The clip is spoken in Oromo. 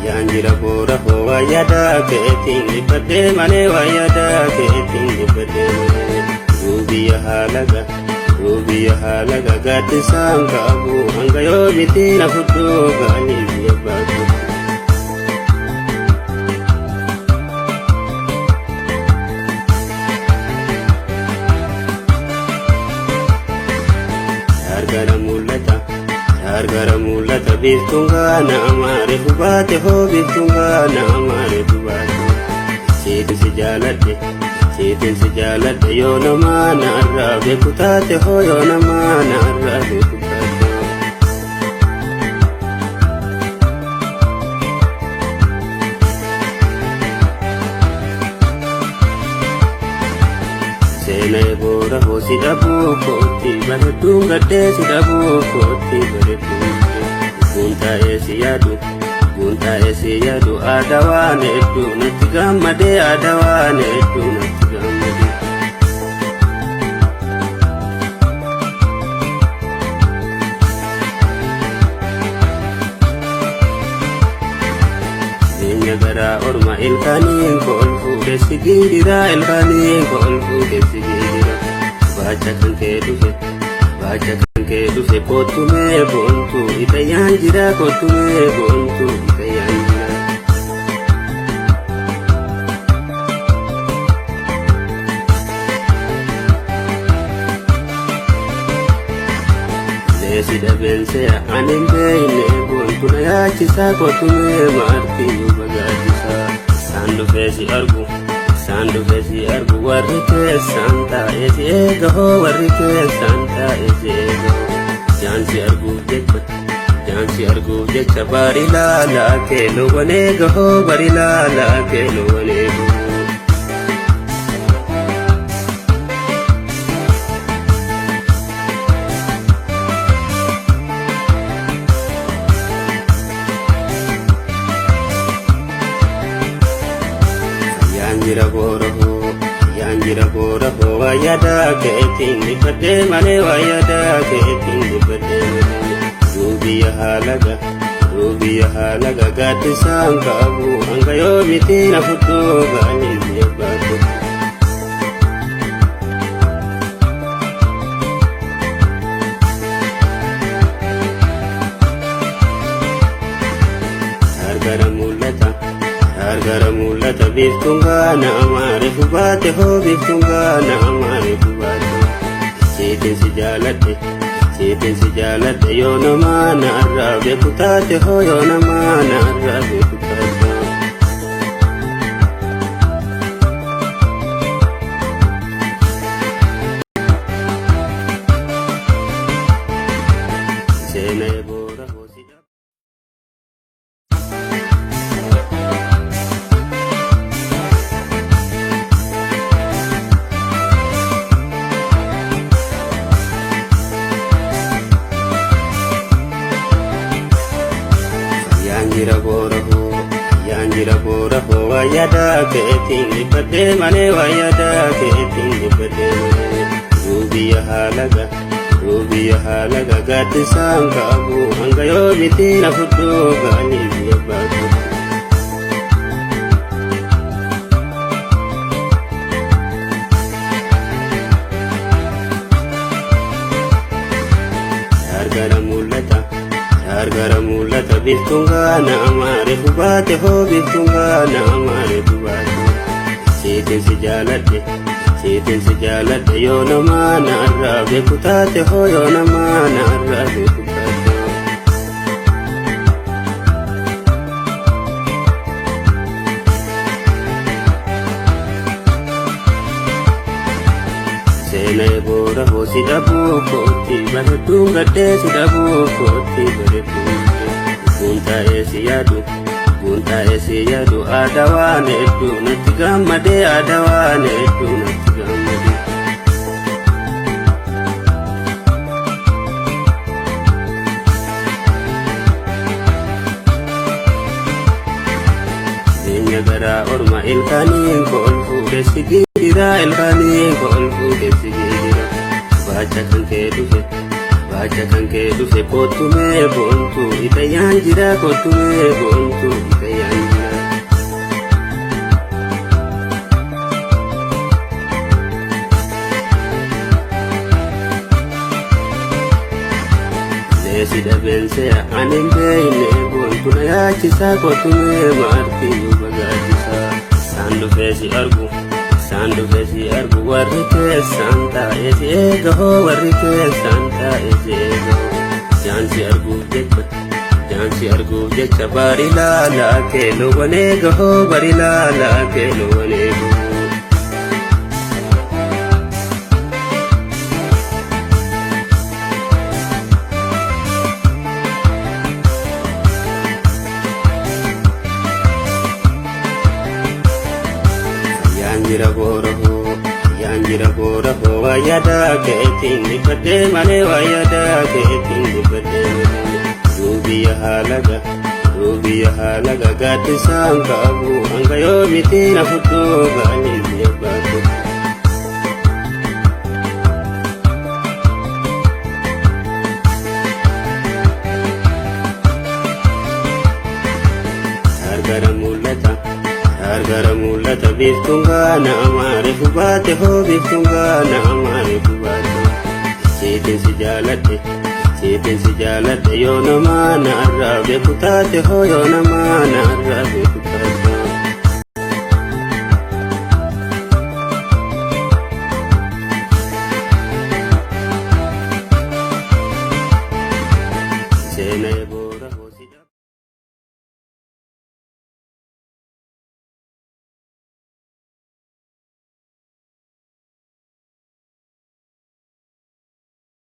Yanjira bora ho wayada keetiin ifadhe malee wayada keetiin ifadhe malee rubiya halaga gaaddisaan qabu hanga yoomitti na fudhuu gaalii biyya baatu. Gargara mul'ata biiftuunga naamaare hubaate hoo biiftuunga naamaare hubaate Seetiin si jaaladhe yoo namaa na arraa beeku taate hoo yoo namaa na arraa beeku taate. Seenaa boora hoo si dhabuu kootti bareedduun gaddee si dhabuu kootti bareedduun Guntaa'ee si yaadu aadaa waan hedduu natti gammadee aadaa waan hedduu natti gammadee. Keenya garaa orma ilkaaniin kool fuudhee si giidira ilkaaniin kool fuudhee si giidira baacha kan kee dhufe kootumee boontu itayaan jira kootumee boontu itayaan jira. Leesi dhabeensee anin beeyne boontu na yaachisaa kootumee maartiyyuu bagaachisaa saan dhufee si argu warri keessaan taa'ee si eega hoo warri keessaan taa'ee si eega hoo jaansi arguuf jecha bari laalaa keeloo waneega hoo bari laalaa keeloo waneega hoo. Yanjira bora ho wayada keetiin ifadhe malee wayada keetiin ifadhe malee rubiya halaga gaaddisaan qabu hanga yoomitti na fudhuu gaalii biyya baatu. Gargara mul'ata biiftuunga naamaare hubaate hoo biiftuunga naamaare hubaate Seetiin si jaaladhe yoo namaa na arraa beeku taate hoo yoo namaa na arraa beeku taate. Seenaa boora hoo si dhabuu. Yanjira bora ho wayada keetiin ifadhe malee wayada keetiin ifadhe malee rubiya halaga gaaddisaan qabu hanga yoomitti na fudhuu gaalii biyya baatu. Gargara mul'ata biiftuunga naamaare hubaate hoo biiftuunga naamaare hubaate Seetiin si jaaladhe yoo namaa na arraa beeku taate hoo yoo namaa na arraa beeku taate. Seenaa boora hoo si dhabuu kootti bareedduun gaddee si dhabuu kootti bareedduun guntaa'ee si yaadu aadaa waan hedduu natti gammadee aadaa waan hedduu natti gammadee. Keenya garaa orma ilkaaniin kool fuudhee si giidira ilkaaniin kool fuudhee si giidira baacha kan kee Baacha kan kee dhufe kottumee boontu Itayyaan jira kottumee boontu Itayyaan jira. Leesi dhabeensee anin beeyne boontu na yaachisaa kottumee maartiyyuu bagaatisaa. Saan dhufee si argu. Saan dhufee si argu warri keessaan taa'ee si eegahoo warri keessaan taa'ee si eegahoo. Jaan si arguuf jecha bari laalaa keelowwan eegahoo bari laalaa keelowwan eegahoo. Yanjira boraho wayada keetiin dibadee malee wayada keetiin dibadee malee. Duubiya haalaga gaaddisaan qabu hanga yoomiti na fuddoo gaanii biyya baatu. Hargara mul'ata biiftuun amaare fubaate hoo biiftuun amaare fubaate. Siitiin si jaaladhe yoo namaa na arraa beeku taate hoo yoo namaa na arraa beeku.